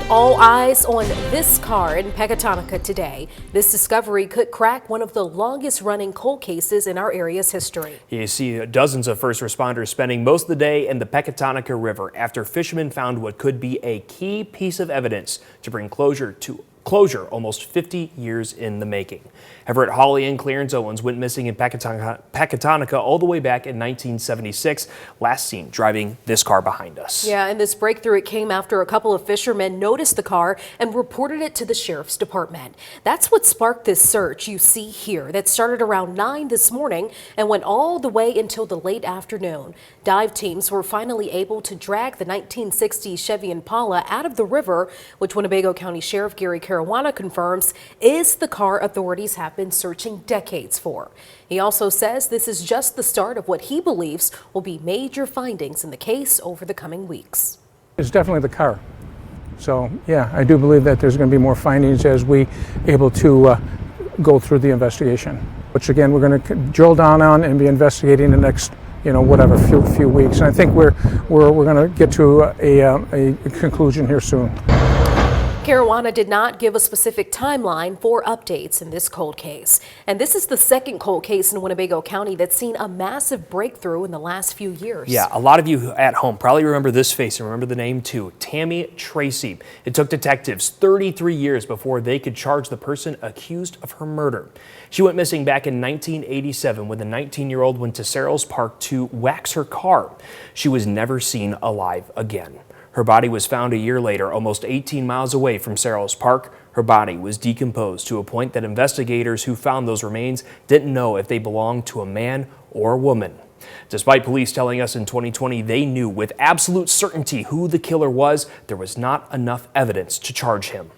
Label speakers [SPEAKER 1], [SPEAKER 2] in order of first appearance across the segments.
[SPEAKER 1] All eyes on this car in Pecatonica today. This discovery could crack one of the longest running cold cases in our area's history.
[SPEAKER 2] You see dozens of first responders spending most of the day in the Pecatonica River after fishermen found what could be a key piece of evidence to bring closure almost 50 years in the making. Everett Hawley and Clarence Owens went missing in Pecatonica all the way back in 1976, last seen driving this car behind us.
[SPEAKER 1] Yeah, and this breakthrough, it came after a couple of fishermen noticed the car and reported it to the sheriff's department. That's what sparked this search you see here that started around 9 this morning and went all the way until the late afternoon. Dive teams were finally able to drag the 1960 Chevy Impala out of the river, which Winnebago County Sheriff Gary Caruana confirms is the car authorities have been searching decades for. He also says this is just the start of what he believes will be major findings in the case over the coming weeks.
[SPEAKER 3] It's definitely the car. So yeah, I do believe that there's going to be more findings as we able to go through the investigation, which again we're going to drill down on and be investigating the next whatever few weeks. And I think we're going to get to a conclusion here soon.
[SPEAKER 1] Caruana did not give a specific timeline for updates in this cold case. And this is the second cold case in Winnebago County that's seen a massive breakthrough in the last few years.
[SPEAKER 2] Yeah, a lot of you at home probably remember this face and remember the name too, Tammy Tracy. It took detectives 33 years before they could charge the person accused of her murder. She went missing back in 1987 when the 19-year-old went to Searles Park to wax her car. She was never seen alive again. Her body was found a year later, almost 18 miles away from Searles Park. Her body was decomposed to a point that investigators who found those remains didn't know if they belonged to a man or a woman. Despite police telling us in 2020 they knew with absolute certainty who the killer was, there was not enough evidence to charge him.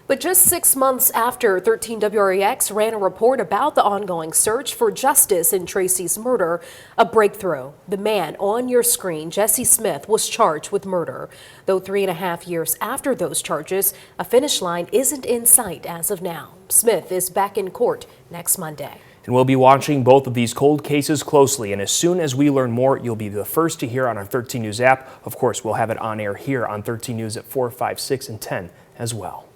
[SPEAKER 1] But just 6 months after 13 WREX ran a report about the ongoing search for justice in Tracy's murder, a breakthrough. The man on your screen, Jesse Smith, was charged with murder. Though 3.5 years after those charges, a finish line isn't in sight as of now. Smith is back in court next Monday.
[SPEAKER 2] And we'll be watching both of these cold cases closely, and as soon as we learn more, you'll be the first to hear on our 13 News app. Of course, we'll have it on air here on 13 News at 4, 5, 6, and 10 as well.